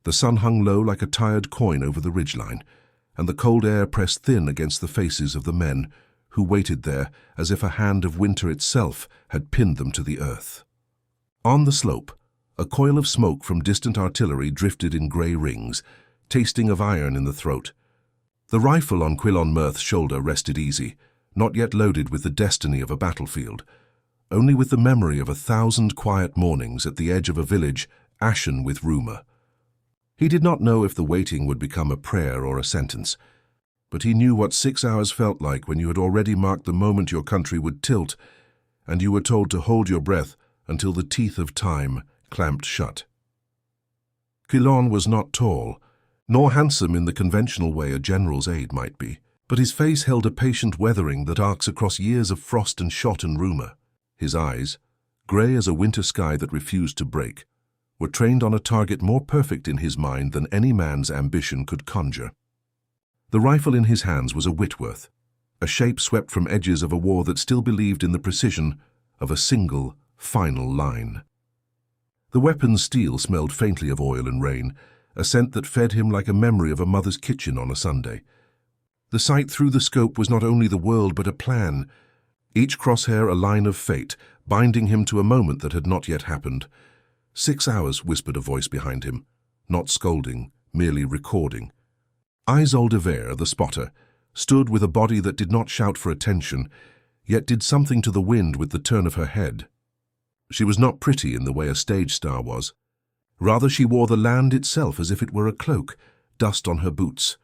The sun hung low like a tired coin over the ridgeline, and the cold air pressed thin against the faces of the men who waited there as if a hand of winter itself had pinned them to the earth. On the slope, a coil of smoke from distant artillery drifted in grey rings, tasting of iron in the throat. The rifle on Quilon Mirth's shoulder rested easy, not yet loaded with the destiny of a battlefield, only with the memory of 1,000 quiet mornings at the edge of a village ashen with rumour. He did not know if the waiting would become a prayer or a sentence, but he knew what 6 hours felt like when you had already marked the moment your country would tilt, and you were told to hold your breath until the teeth of time clamped shut. Quilon was not tall, nor handsome in the conventional way a general's aide might be, but his face held a patient weathering that arcs across years of frost and shot and rumour. His eyes, grey as a winter sky that refused to break, were trained on a target more perfect in his mind than any man's ambition could conjure. The rifle in his hands was a Whitworth, a shape swept from edges of a war that still believed in the precision of a single, final line. The weapon's steel smelled faintly of oil and rain, a scent that fed him like a memory of a mother's kitchen on a Sunday. The sight through the scope was not only the world but a plan, each crosshair a line of fate, binding him to a moment that had not yet happened. 6 hours, whispered a voice behind him, not scolding, merely recording. Isolde Vere, the spotter, stood with a body that did not shout for attention, yet did something to the wind with the turn of her head. She was not pretty in the way a stage star was. Rather, she wore the land itself as if it were a cloak, dust on her boots,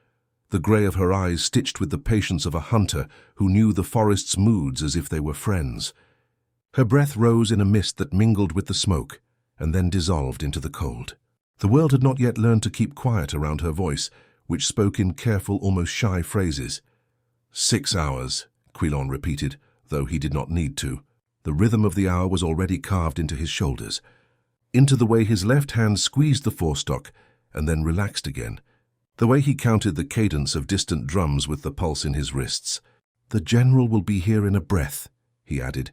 the grey of her eyes stitched with the patience of a hunter who knew the forest's moods as if they were friends. Her breath rose in a mist that mingled with the smoke, and then dissolved into the cold. The world had not yet learned to keep quiet around her voice, which spoke in careful, almost shy phrases. 6 hours, Quilon repeated, though he did not need to. The rhythm of the hour was already carved into his shoulders, into the way his left hand squeezed the forestock and then relaxed again, the way he counted the cadence of distant drums with the pulse in his wrists. The general will be here in a breath, he added,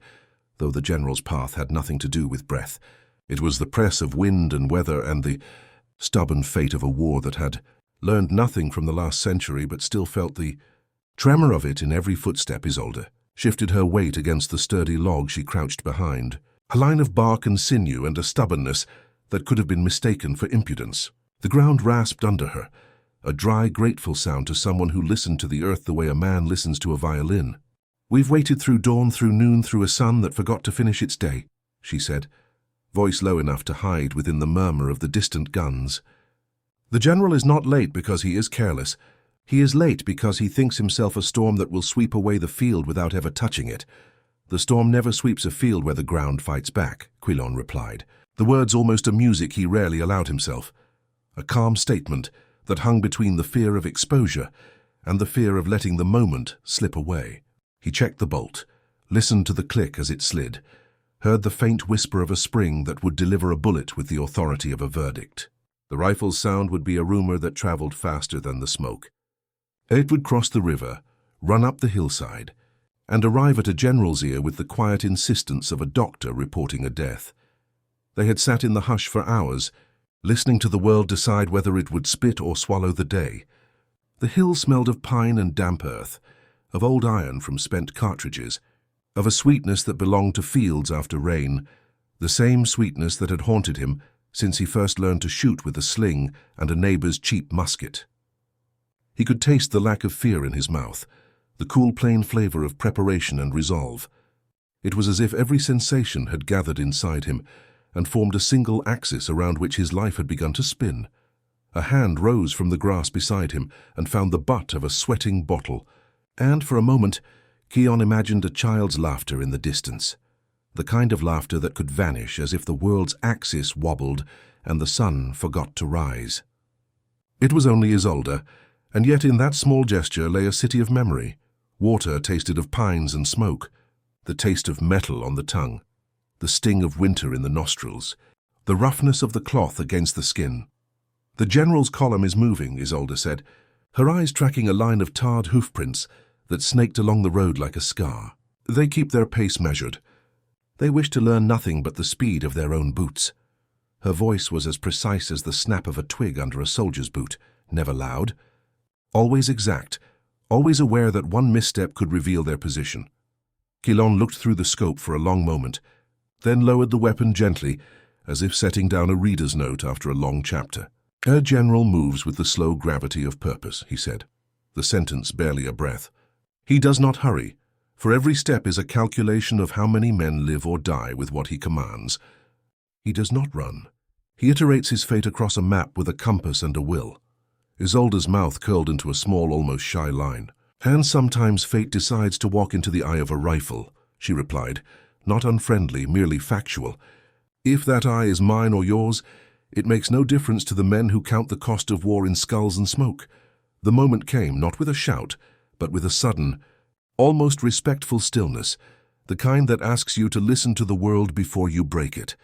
though the general's path had nothing to do with breath. It was the press of wind and weather and the stubborn fate of a war that had learned nothing from the last century but still felt the tremor of it in every footstep. Isolde shifted her weight against the sturdy log she crouched behind, a line of bark and sinew and a stubbornness that could have been mistaken for impudence. The ground rasped under her, a dry, grateful sound to someone who listened to the earth the way a man listens to a violin. We've waited through dawn, through noon, through a sun that forgot to finish its day, she said, voice low enough to hide within the murmur of the distant guns. The general is not late because he is careless. He is late because he thinks himself a storm that will sweep away the field without ever touching it. The storm never sweeps a field where the ground fights back, Quilon replied, the words almost a music he rarely allowed himself. A calm statement that hung between the fear of exposure and the fear of letting the moment slip away. He checked the bolt, listened to the click as it slid, heard the faint whisper of a spring that would deliver a bullet with the authority of a verdict. The rifle's sound would be a rumor that traveled faster than the smoke. It would cross the river, run up the hillside, and arrive at a general's ear with the quiet insistence of a doctor reporting a death. They had sat in the hush for hours, listening to the world decide whether it would spit or swallow the day. The hill smelled of pine and damp earth, of old iron from spent cartridges, of a sweetness that belonged to fields after rain, the same sweetness that had haunted him since he first learned to shoot with a sling and a neighbour's cheap musket. He could taste the lack of fear in his mouth, the cool plain flavour of preparation and resolve. It was as if every sensation had gathered inside him and formed a single axis around which his life had begun to spin. A hand rose from the grass beside him and found the butt of a sweating bottle, and for a moment Quilon imagined a child's laughter in the distance, the kind of laughter that could vanish as if the world's axis wobbled and the sun forgot to rise. It was only Isolde, and yet in that small gesture lay a city of memory. Water tasted of pines and smoke, the taste of metal on the tongue, the sting of winter in the nostrils, the roughness of the cloth against the skin. The general's column is moving, Isolde said, her eyes tracking a line of tarred hoofprints that snaked along the road like a scar. They keep their pace measured. They wish to learn nothing but the speed of their own boots. Her voice was as precise as the snap of a twig under a soldier's boot, never loud. Always exact, always aware that one misstep could reveal their position. Quilon looked through the scope for a long moment, then lowered the weapon gently, as if setting down a reader's note after a long chapter. "Her general moves with the slow gravity of purpose," he said, the sentence barely a breath. "He does not hurry, for every step is a calculation of how many men live or die with what he commands. He does not run. He iterates his fate across a map with a compass and a will." Isolde's mouth curled into a small, almost shy line. "And sometimes fate decides to walk into the eye of a rifle," she replied, not unfriendly, merely factual. "If that eye is mine or yours, it makes no difference to the men who count the cost of war in skulls and smoke." The moment came, not with a shout, but with a sudden, almost respectful stillness, the kind that asks you to listen to the world before you break it.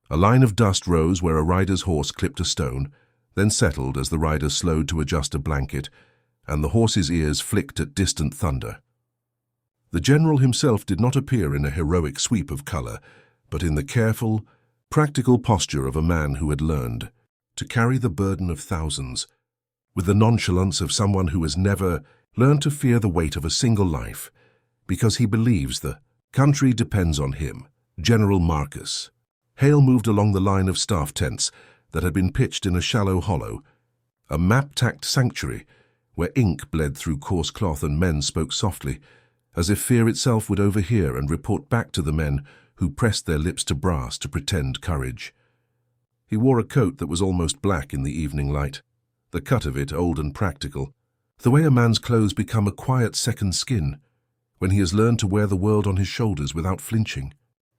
A line of dust rose where a rider's horse clipped a stone, then settled as the rider slowed to adjust a blanket, and the horse's ears flicked at distant thunder. The general himself did not appear in a heroic sweep of color, but in the careful, practical posture of a man who had learned to carry the burden of thousands, with the nonchalance of someone who has never learned to fear the weight of a single life, because he believes the country depends on him, General Marcus. Hale moved along the line of staff tents that had been pitched in a shallow hollow, a map-tacked sanctuary where ink bled through coarse cloth and men spoke softly, as if fear itself would overhear and report back to the men who pressed their lips to brass to pretend courage. He wore a coat that was almost black in the evening light, the cut of it old and practical, the way a man's clothes become a quiet second skin when he has learned to wear the world on his shoulders without flinching.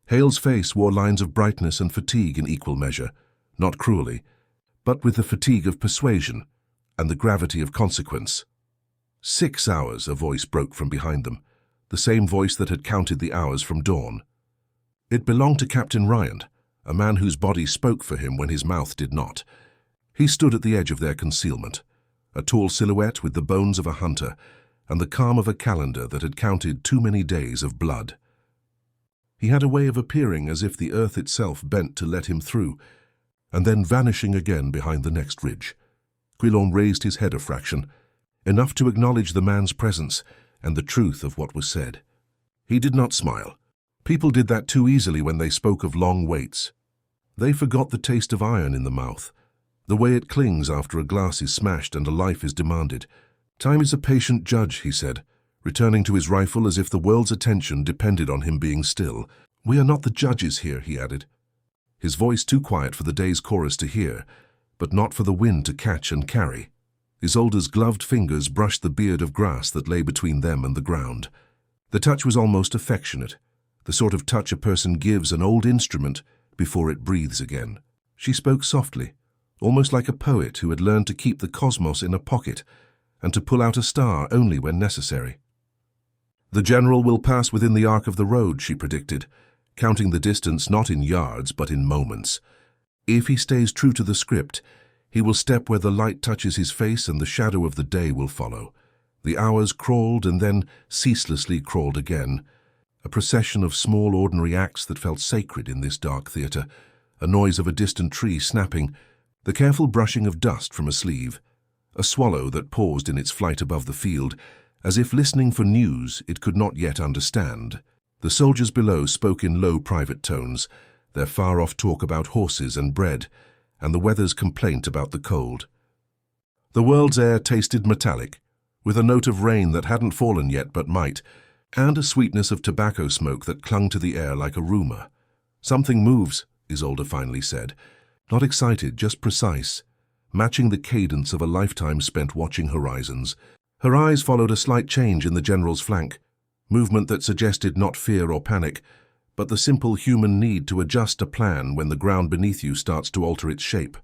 Hale's face wore lines of brightness and fatigue in equal measure, not cruelly, but with the fatigue of persuasion and the gravity of consequence. 6 hours, a voice broke from behind them, the same voice that had counted the hours from dawn. It belonged to Captain Ryant, a man whose body spoke for him when his mouth did not. He stood at the edge of their concealment, a tall silhouette with the bones of a hunter and the calm of a calendar that had counted too many days of blood. He had a way of appearing as if the earth itself bent to let him through, and then vanishing again behind the next ridge. Quilon raised his head a fraction, enough to acknowledge the man's presence and the truth of what was said. He did not smile. People did that too easily when they spoke of long waits. They forgot the taste of iron in the mouth, the way it clings after a glass is smashed and a life is demanded. "Time is a patient judge," he said, returning to his rifle as if the world's attention depended on him being still. "We are not the judges here," he added, his voice too quiet for the day's chorus to hear, but not for the wind to catch and carry. Isolde's gloved fingers brushed the beard of grass that lay between them and the ground. The touch was almost affectionate, the sort of touch a person gives an old instrument before it breathes again. She spoke softly, almost like a poet who had learned to keep the cosmos in a pocket and to pull out a star only when necessary. "The general will pass within the arc of the road," she predicted, counting the distance not in yards but in moments. "If he stays true to the script, he will step where the light touches his face and the shadow of the day will follow." The hours crawled and then ceaselessly crawled again, a procession of small ordinary acts that felt sacred in this dark theatre, a noise of a distant tree snapping, the careful brushing of dust from a sleeve, a swallow that paused in its flight above the field, as if listening for news it could not yet understand. The soldiers below spoke in low private tones, their far-off talk about horses and bread, and the weather's complaint about the cold. The world's air tasted metallic, with a note of rain that hadn't fallen yet but might, and a sweetness of tobacco smoke that clung to the air like a rumor. "Something moves," Isolde finally said, not excited, just precise, matching the cadence of a lifetime spent watching horizons. Her eyes followed a slight change in the general's flank, movement that suggested not fear or panic, but the simple human need to adjust a plan when the ground beneath you starts to alter its shape.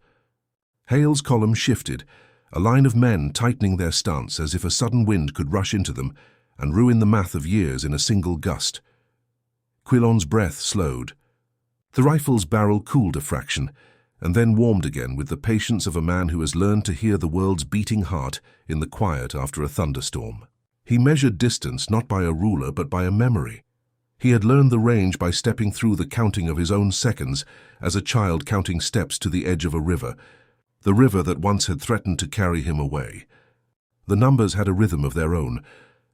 Hale's column shifted, a line of men tightening their stance as if a sudden wind could rush into them and ruin the math of years in a single gust. Quilon's breath slowed. The rifle's barrel cooled a fraction, and then warmed again with the patience of a man who has learned to hear the world's beating heart in the quiet after a thunderstorm. He measured distance not by a ruler but by a memory. He had learned the range by stepping through the counting of his own seconds as a child counting steps to the edge of a river, the river that once had threatened to carry him away. The numbers had a rhythm of their own,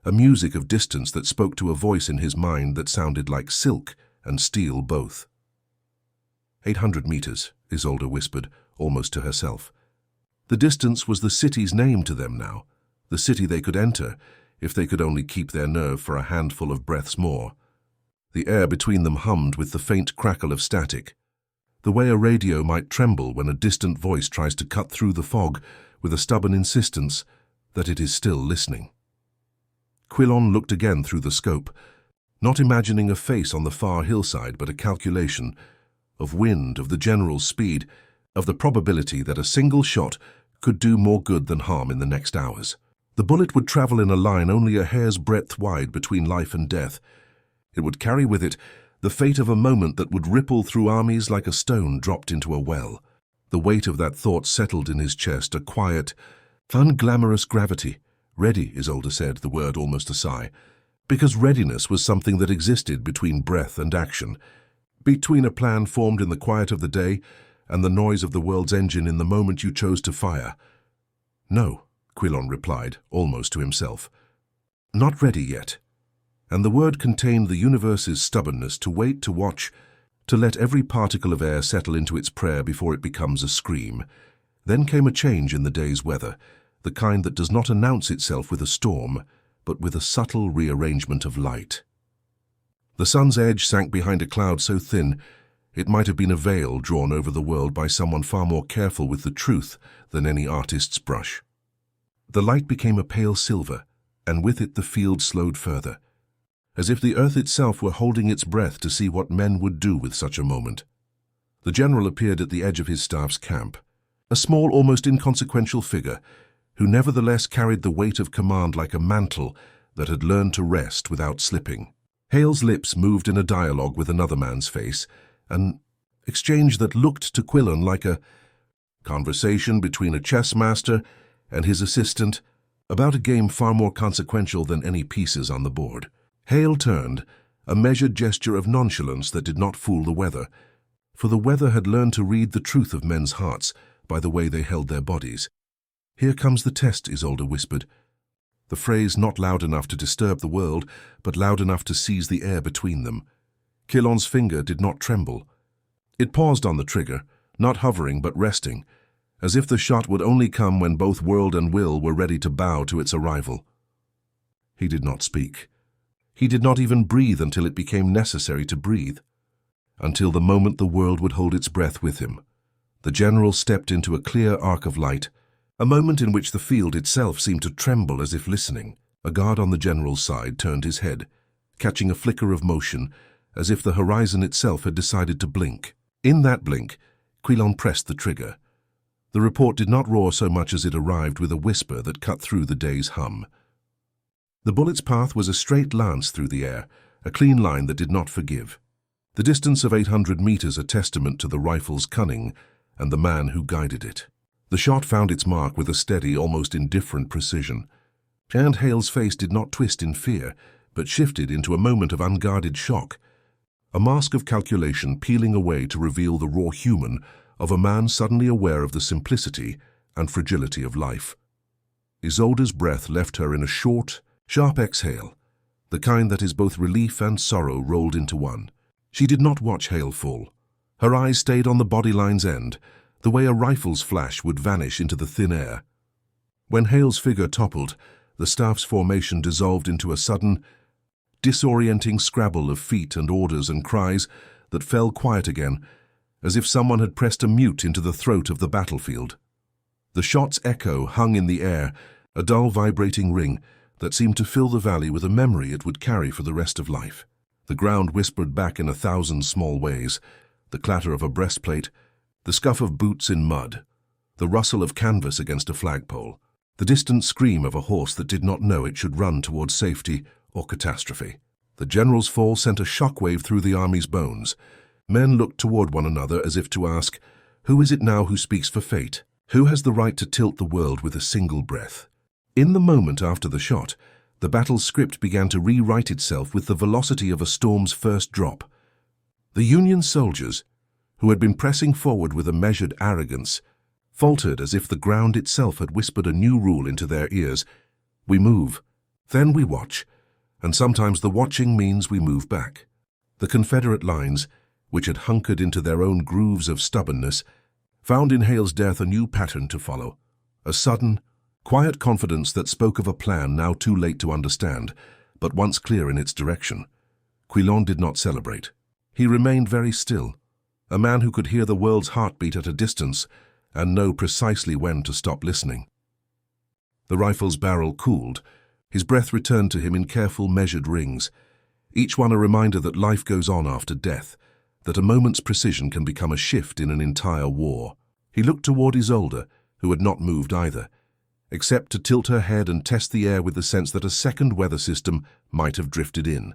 a music of distance that spoke to a voice in his mind that sounded like silk and steel both. 800 meters, Isolde whispered, almost to herself. The distance was the city's name to them now, the city they could enter, if they could only keep their nerve for a handful of breaths more. The air between them hummed with the faint crackle of static, the way a radio might tremble when a distant voice tries to cut through the fog with a stubborn insistence that it is still listening. Quillon looked again through the scope, not imagining a face on the far hillside, but a calculation of wind, of the general speed, of the probability that a single shot could do more good than harm in the next hours. The bullet would travel in a line only a hair's breadth wide between life and death. It would carry with it the fate of a moment that would ripple through armies like a stone dropped into a well. The weight of that thought settled in his chest, a quiet, unglamorous gravity. Ready, Isolde said, the word almost a sigh, because readiness was something that existed between breath and action, between a plan formed in the quiet of the day and the noise of the world's engine in the moment you chose to fire. No, Quillon replied, almost to himself. Not ready yet. And the word contained the universe's stubbornness to wait, to watch, to let every particle of air settle into its prayer before it becomes a scream. Then came a change in the day's weather, the kind that does not announce itself with a storm, but with a subtle rearrangement of light. The sun's edge sank behind a cloud so thin it might have been a veil drawn over the world by someone far more careful with the truth than any artist's brush. The light became a pale silver, and with it the field slowed further, as if the earth itself were holding its breath to see what men would do with such a moment. The general appeared at the edge of his staff's camp, a small, almost inconsequential figure, who nevertheless carried the weight of command like a mantle that had learned to rest without slipping. Hale's lips moved in a dialogue with another man's face, an exchange that looked to Quillon like a conversation between a chess master and his assistant about a game far more consequential than any pieces on the board. Hale turned, a measured gesture of nonchalance that did not fool the weather, for the weather had learned to read the truth of men's hearts by the way they held their bodies. Here comes the test, Isolde whispered, the phrase not loud enough to disturb the world, but loud enough to seize the air between them. Quillon's finger did not tremble. It paused on the trigger, not hovering but resting, as if the shot would only come when both world and will were ready to bow to its arrival. He did not speak. He did not even breathe until it became necessary to breathe, until the moment the world would hold its breath with him. The general stepped into a clear arc of light, a moment in which the field itself seemed to tremble as if listening. A guard on the general's side turned his head, catching a flicker of motion, as if the horizon itself had decided to blink. In that blink, Quillon pressed the trigger. The report did not roar so much as it arrived with a whisper that cut through the day's hum. The bullet's path was a straight lance through the air, a clean line that did not forgive. The distance of 800 meters a testament to the rifle's cunning and the man who guided it. The shot found its mark with a steady, almost indifferent precision. And Hale's face did not twist in fear, but shifted into a moment of unguarded shock, a mask of calculation peeling away to reveal the raw human of a man suddenly aware of the simplicity and fragility of life. Isolde's breath left her in a short, sharp exhale, the kind that is both relief and sorrow rolled into one. She did not watch Hale fall. Her eyes stayed on the body line's end, the way a rifle's flash would vanish into the thin air. When Hale's figure toppled, the staff's formation dissolved into a sudden, disorienting scrabble of feet and orders and cries that fell quiet again, as if someone had pressed a mute into the throat of the battlefield. The shot's echo hung in the air, a dull vibrating ring that seemed to fill the valley with a memory it would carry for the rest of life. The ground whispered back in 1,000 small ways, the clatter of a breastplate, the scuff of boots in mud, the rustle of canvas against a flagpole, the distant scream of a horse that did not know it should run towards safety or catastrophe. The general's fall sent a shockwave through the army's bones. Men looked toward one another as if to ask, who is it now who speaks for fate? Who has the right to tilt the world with a single breath? In the moment after the shot, The battle's script began to rewrite itself with the velocity of a storm's first drop. The Union soldiers, who had been pressing forward with a measured arrogance, faltered as if the ground itself had whispered a new rule into their ears. We move, then we watch, and sometimes the watching means we move back. The Confederate lines, which had hunkered into their own grooves of stubbornness, found in Hale's death a new pattern to follow, a sudden, quiet confidence that spoke of a plan now too late to understand, but once clear in its direction. Quilon did not celebrate. He remained very still, a man who could hear the world's heartbeat at a distance and know precisely when to stop listening. The rifle's barrel cooled. His breath returned to him in careful, measured rings, each one a reminder that life goes on after death, that a moment's precision can become a shift in an entire war. He looked toward Isolde, who had not moved either, except to tilt her head and test the air with the sense that a second weather system might have drifted in.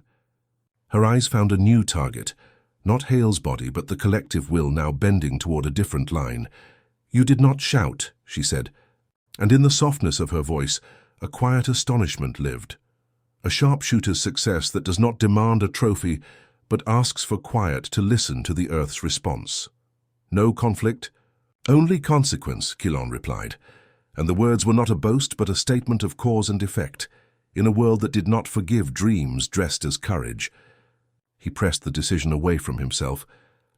Her eyes found a new target, not Hale's body, but the collective will now bending toward a different line. "You did not shout," she said, and in the softness of her voice, a quiet astonishment lived. A sharpshooter's success that does not demand a trophy, but asks for quiet to listen to the Earth's response. "No conflict, only consequence," Quilon replied, and the words were not a boast but a statement of cause and effect, in a world that did not forgive dreams dressed as courage. He pressed the decision away from himself,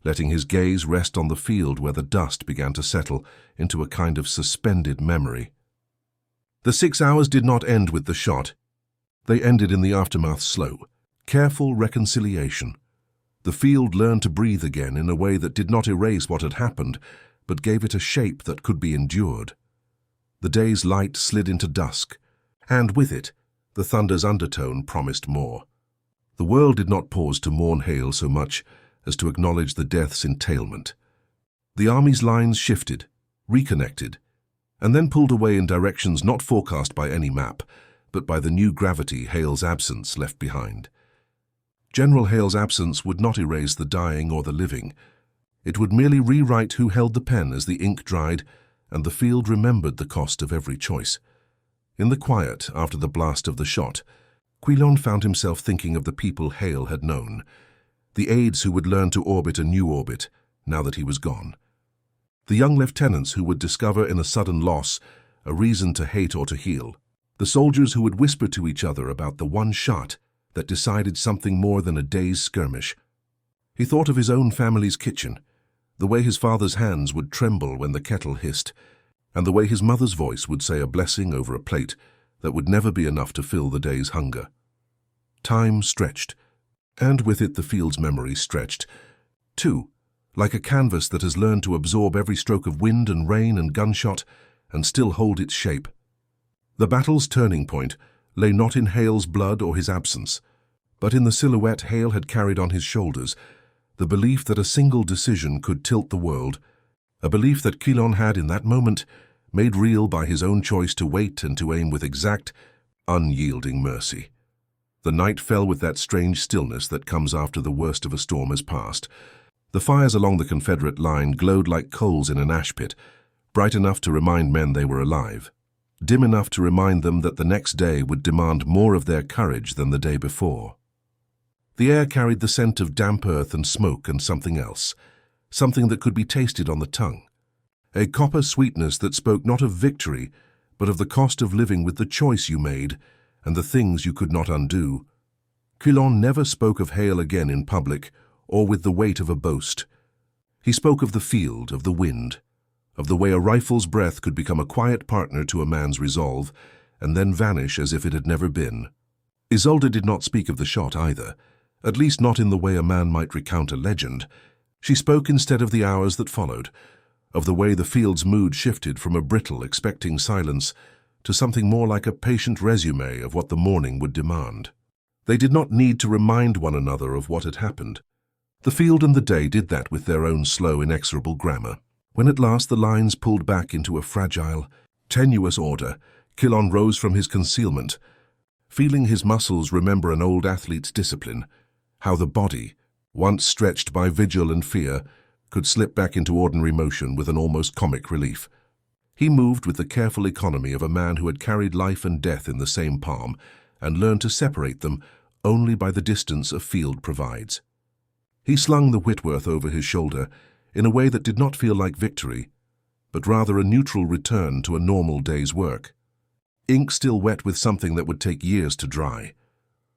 letting his gaze rest on the field where the dust began to settle into a kind of suspended memory. The 6 hours did not end with the shot. They ended in the aftermath's slow, careful reconciliation. The field learned to breathe again in a way that did not erase what had happened, but gave it a shape that could be endured. The day's light slid into dusk, and with it, the thunder's undertone promised more. The world did not pause to mourn Hale so much as to acknowledge the death's entailment. The army's lines shifted, reconnected, and then pulled away in directions not forecast by any map, but by the new gravity Hale's absence left behind. General Hale's absence would not erase the dying or the living. It would merely rewrite who held the pen as the ink dried, and the field remembered the cost of every choice. In the quiet after the blast of the shot, Quilon found himself thinking of the people Hale had known, the aides who would learn to orbit a new orbit now that he was gone, the young lieutenants who would discover in a sudden loss a reason to hate or to heal, the soldiers who would whisper to each other about the one shot that decided something more than a day's skirmish. He thought of his own family's kitchen, the way his father's hands would tremble when the kettle hissed, and the way his mother's voice would say a blessing over a plate that would never be enough to fill the day's hunger. Time stretched, and with it the field's memory stretched, too, like a canvas that has learned to absorb every stroke of wind and rain and gunshot and still hold its shape. The battle's turning point lay not in Hale's blood or his absence, but in the silhouette Hale had carried on his shoulders, the belief that a single decision could tilt the world, a belief that Quilon had in that moment made real by his own choice to wait and to aim with exact, unyielding mercy. The night fell with that strange stillness that comes after the worst of a storm has passed. The fires along the Confederate line glowed like coals in an ash pit, bright enough to remind men they were alive, dim enough to remind them that the next day would demand more of their courage than the day before. The air carried the scent of damp earth and smoke and something else, something that could be tasted on the tongue, a copper sweetness that spoke not of victory, but of the cost of living with the choice you made and the things you could not undo. Quilon never spoke of Hale again in public or with the weight of a boast. He spoke of the field, of the wind, of the way a rifle's breath could become a quiet partner to a man's resolve and then vanish as if it had never been. Isolde did not speak of the shot either, at least not in the way a man might recount a legend. She spoke instead of the hours that followed, of the way the field's mood shifted from a brittle, expecting silence to something more like a patient resume of what the morning would demand. They did not need to remind one another of what had happened. The field and the day did that with their own slow, inexorable grammar. When at last the lines pulled back into a fragile, tenuous order, Quilon rose from his concealment, feeling his muscles remember an old athlete's discipline, how the body, once stretched by vigil and fear, could slip back into ordinary motion with an almost comic relief. He moved with the careful economy of a man who had carried life and death in the same palm and learn to separate them only by the distance a field provides. He slung the Whitworth over his shoulder in a way that did not feel like victory, but rather a neutral return to a normal day's work. Ink still wet with something that would take years to dry.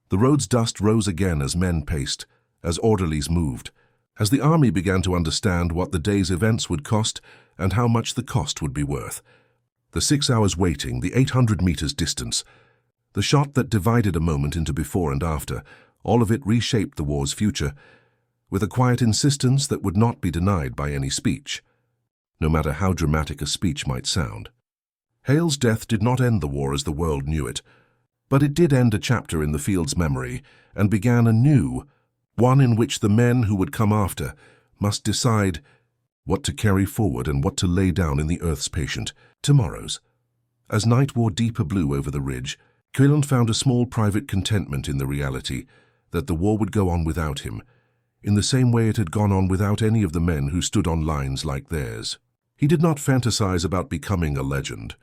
The road's dust rose again as men paced, as orderlies moved, as the army began to understand what the day's events would cost and how much the cost would be worth. The 6 hours waiting, the 800 meters distance, the shot that divided a moment into before and after, all of it reshaped the war's future, with a quiet insistence that would not be denied by any speech, no matter how dramatic a speech might sound. Hale's death did not end the war as the world knew it, but it did end a chapter in the field's memory and began a new, one in which the men who would come after must decide what to carry forward and what to lay down in the Earth's patient tomorrows. As night wore deeper blue over the ridge, Quilon found a small private contentment in the reality that the war would go on without him, in the same way it had gone on without any of the men who stood on lines like theirs. He did not fantasize about becoming a legend.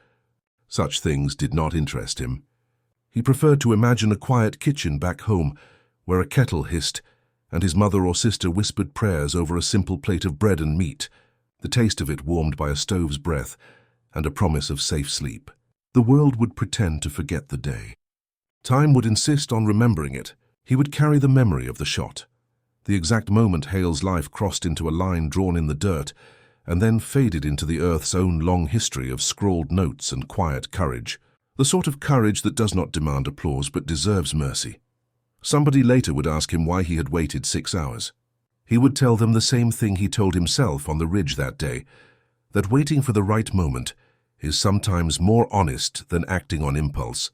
Such things did not interest him. He preferred to imagine a quiet kitchen back home where a kettle hissed and his mother or sister whispered prayers over a simple plate of bread and meat, the taste of it warmed by a stove's breath and a promise of safe sleep. The world would pretend to forget the day. Time would insist on remembering it. He would carry the memory of the shot, the exact moment Hale's life crossed into a line drawn in the dirt and then faded into the Earth's own long history of scrawled notes and quiet courage, the sort of courage that does not demand applause but deserves mercy. Somebody later would ask him why he had waited 6 hours. He would tell them the same thing he told himself on the ridge that day, that waiting for the right moment is sometimes more honest than acting on impulse,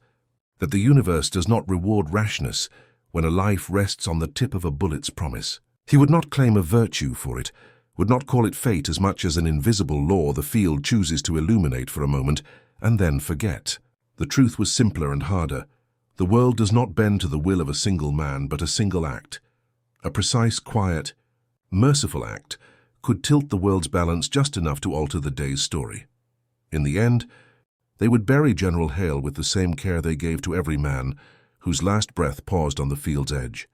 that the universe does not reward rashness when a life rests on the tip of a bullet's promise. He would not claim a virtue for it, would not call it fate as much as an invisible law the field chooses to illuminate for a moment and then forget. The truth was simpler and harder. The world does not bend to the will of a single man, but a single act. A precise, quiet, merciful act could tilt the world's balance just enough to alter the day's story. In the end, they would bury General Hale with the same care they gave to every man whose last breath paused on the field's edge.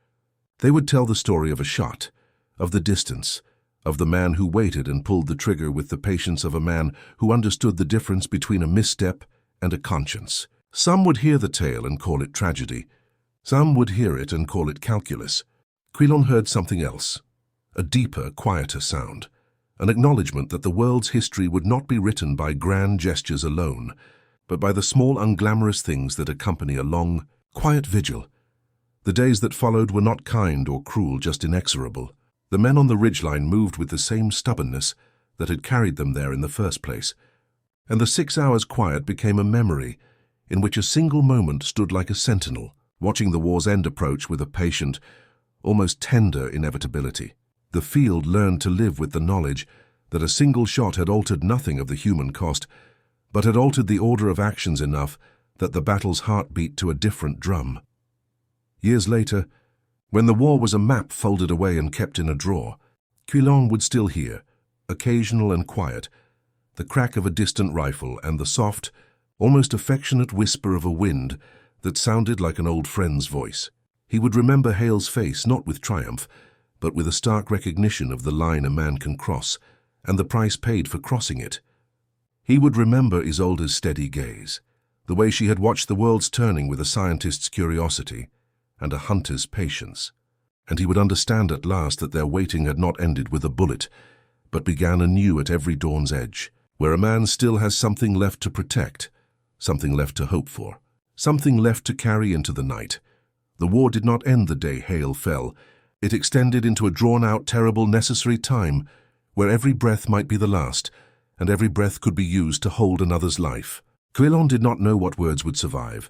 They would tell the story of a shot, of the distance, of the man who waited and pulled the trigger with the patience of a man who understood the difference between a misstep and a conscience. Some would hear the tale and call it tragedy. Some would hear it and call it calculus. Quilon heard something else, a deeper, quieter sound, an acknowledgement that the world's history would not be written by grand gestures alone, but by the small, unglamorous things that accompany a long, quiet vigil. The days that followed were not kind or cruel, just inexorable. The men on the ridgeline moved with the same stubbornness that had carried them there in the first place, and the 6 hours' quiet became a memory in which a single moment stood like a sentinel, watching the war's end approach with a patient, almost tender inevitability. The field learned to live with the knowledge that a single shot had altered nothing of the human cost, but had altered the order of actions enough that the battle's heart beat to a different drum. Years later, when the war was a map folded away and kept in a drawer, Quilon would still hear, occasional and quiet, the crack of a distant rifle and the soft, almost affectionate whisper of a wind that sounded like an old friend's voice. He would remember Hale's face not with triumph, but with a stark recognition of the line a man can cross and the price paid for crossing it. He would remember Isolde's steady gaze, the way she had watched the world's turning with a scientist's curiosity and a hunter's patience. And he would understand at last that their waiting had not ended with a bullet, but began anew at every dawn's edge, where a man still has something left to protect, something left to hope for, something left to carry into the night. The war did not end the day Hale fell. It extended into a drawn-out, terrible, necessary time where every breath might be the last, and every breath could be used to hold another's life. Quilon did not know what words would survive,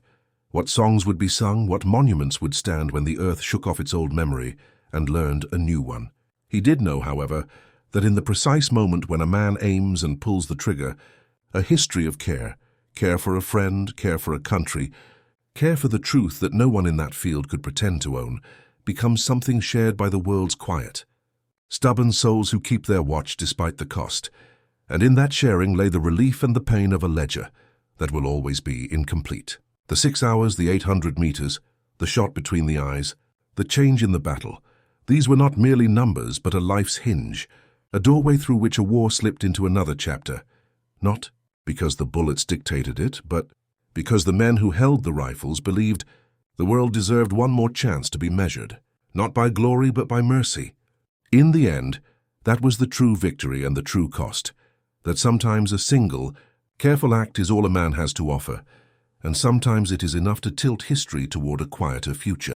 what songs would be sung, what monuments would stand when the earth shook off its old memory and learned a new one. He did know, however, that in the precise moment when a man aims and pulls the trigger, a history of care, care for a friend, care for a country, care for the truth that no one in that field could pretend to own, becomes something shared by the world's quiet. Stubborn souls who keep their watch despite the cost, and in that sharing lay the relief and the pain of a ledger that will always be incomplete. The 6 hours, the 800 meters, the shot between the eyes, the change in the battle, these were not merely numbers but a life's hinge, a doorway through which a war slipped into another chapter. Not because the bullets dictated it, but because the men who held the rifles believed the world deserved one more chance to be measured, not by glory but by mercy. In the end, that was the true victory and the true cost, that sometimes a single, careful act is all a man has to offer, and sometimes it is enough to tilt history toward a quieter future.